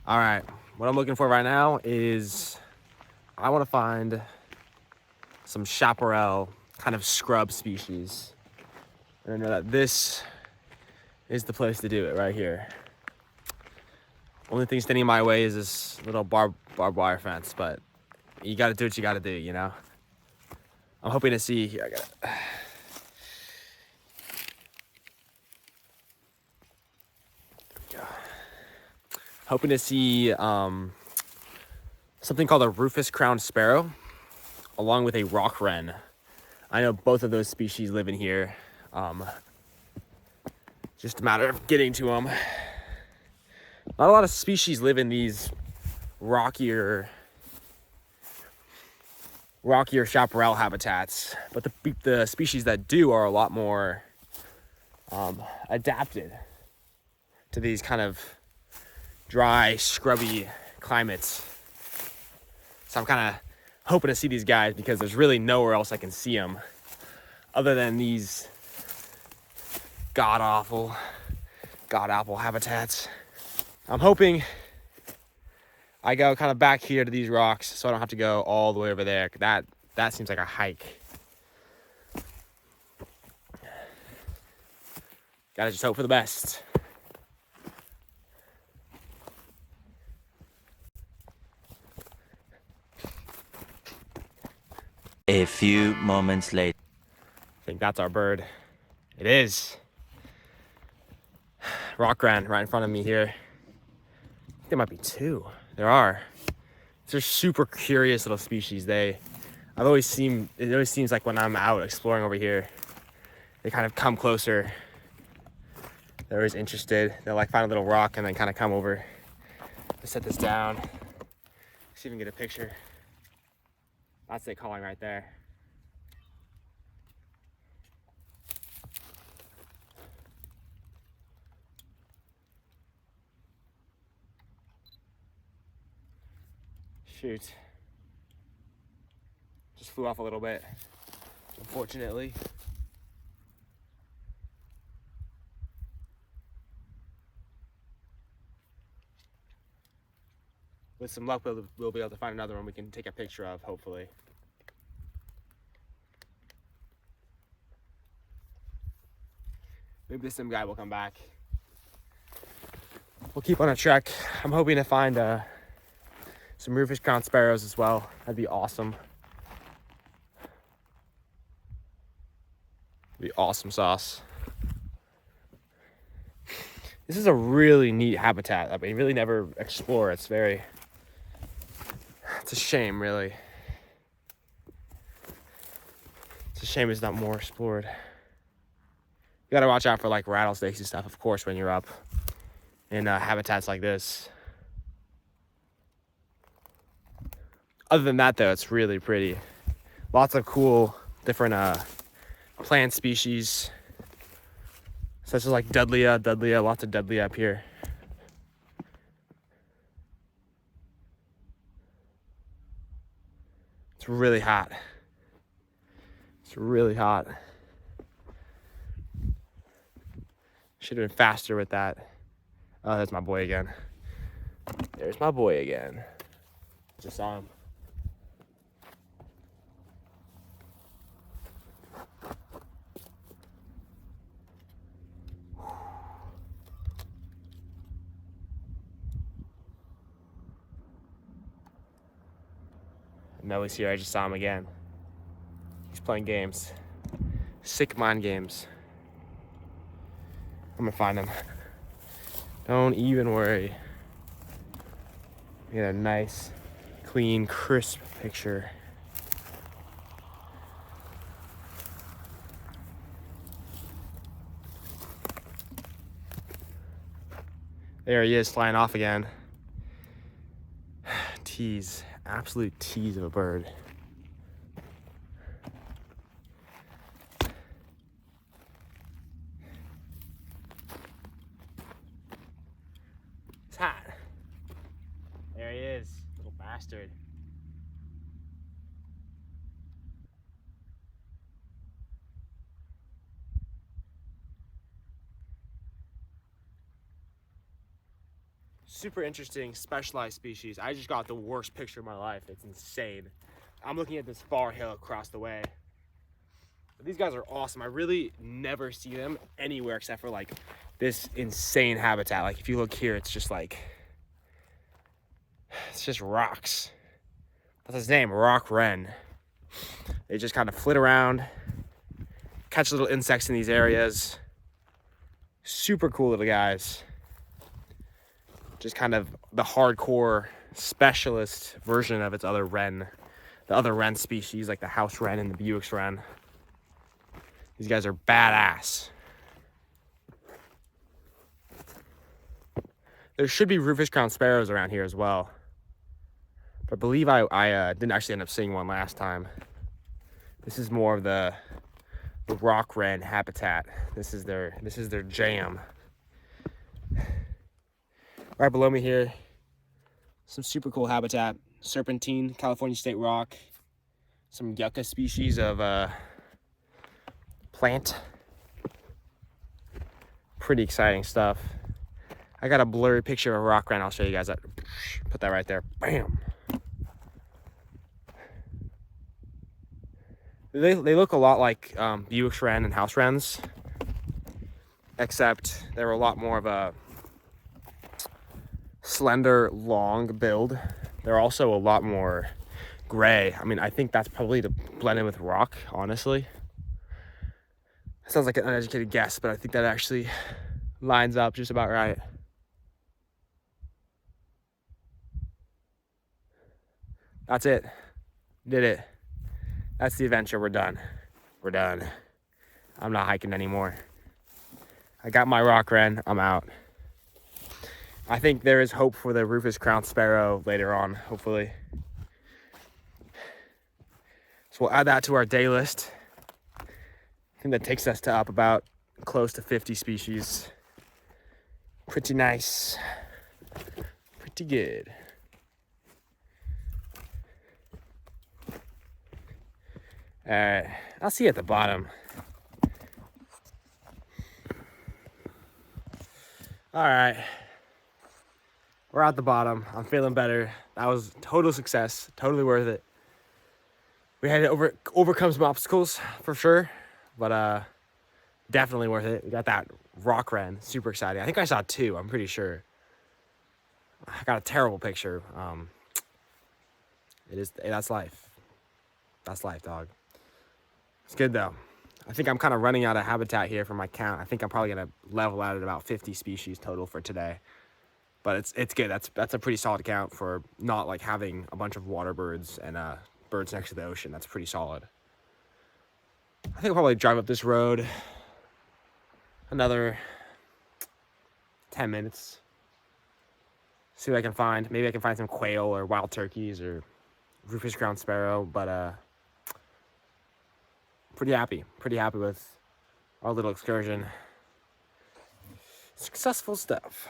All right, what I'm looking for right now is I want to find some chaparral kind of scrub species. And I know that this is the place to do it right here. Only thing standing in my way is this little barbed wire fence, but you got to do what you got to do, you know? I'm hoping to see here. Hoping to see something called a Rufous-Crowned sparrow, along with a rock wren. I know both of those species live in here. Just a matter of getting to them. Not a lot of species live in these rockier chaparral habitats, but the species that do are a lot more adapted to these kind of dry, scrubby climates. So I'm kind of hoping to see these guys because there's really nowhere else I can see them other than these god-awful habitats. I'm hoping I go kind of back here to these rocks so I don't have to go all the way over there. That seems like a hike. Gotta just hope for the best. A few moments later. I think that's our bird. It is. Rock wren right in front of me here. I think there might be two. There are. They're super curious little species. It always seems like when I'm out exploring over here, they kind of come closer. They're always interested. They'll like find a little rock and then kind of come over. Let's set this down. See if we can get a picture. That's it calling right there. Shoot. Just flew off a little bit, unfortunately. With some luck, we'll be able to find another one we can take a picture of, hopefully. Maybe this sim guy will come back. We'll keep on a trek. I'm hoping to find some Rufous-Crowned sparrows as well. That'd be awesome. Be awesome sauce. This is a really neat habitat that we really never explore. It's a shame, really. It's a shame it's not more explored. You gotta watch out for like rattlesnakes and stuff, of course, when you're up in habitats like this. Other than that, though, it's really pretty. Lots of cool different plant species, such as like Dudleya, lots of Dudleya up here. It's really hot. It's really hot. Should have been faster with that. Oh, there's my boy again. There's my boy again. Just saw him. Melly's here. I just saw him again. He's playing games. Sick mind games. I'm gonna find him. Don't even worry. Get a nice, clean, crisp picture. There he is, flying off again. Tease. Absolute tease of a bird. It's hot. There he is, little bastard. super interesting, specialized species. I just got the worst picture of my life. It's insane. I'm looking at this far hill across the way. But these guys are awesome. I really never see them anywhere except for like this insane habitat. Like if you look here, it's just like, it's just rocks. That's his name, rock wren. They just kind of flit around, catch little insects in these areas. Super cool little guys. Just kind of the hardcore specialist version of its other wren. The other wren species, like the house wren and the Buick's wren. These guys are badass. There should be Rufous-Crowned sparrows around here as well. But I believe I didn't actually end up seeing one last time. This is more of the rock wren habitat. This is their jam. Right below me here, some super cool habitat. Serpentine, California state rock. Some yucca species of plant. Pretty exciting stuff. I got a blurry picture of a rock wren. I'll show you guys that. Put that right there. Bam. They look a lot like Buick's wren and house wrens, except they're a lot more of a slender, long build. They're also a lot more gray. I mean, I think that's probably to blend in with rock, honestly. Sounds like an uneducated guess, but I think that actually lines up just about right. That's it. Did it. That's the adventure. We're done. We're done. I'm not hiking anymore. I got my rock wren. I'm out. I think there is hope for the Rufous-Crowned sparrow later on, hopefully. So we'll add that to our day list. I think that takes us to up about close to 50 species. Pretty nice. Pretty good. All right, I'll see you at the bottom. All right, we're at the bottom. I'm feeling better. That was total success, totally worth it. We had to overcome some obstacles for sure, but definitely worth it. We got that rock wren, super exciting. I think I saw two, I'm pretty sure. I got a terrible picture. That's life. That's life, dog. It's good though. I think I'm kind of running out of habitat here for my count. I think I'm probably gonna level out at about 50 species total for today. But it's good. That's a pretty solid count for not like having a bunch of water birds and birds next to the ocean. That's pretty solid. I think I'll probably drive up this road another 10 minutes. See what I can find. Maybe I can find some quail or wild turkeys or Rufous-Crowned sparrow, but pretty happy with our little excursion. Successful stuff.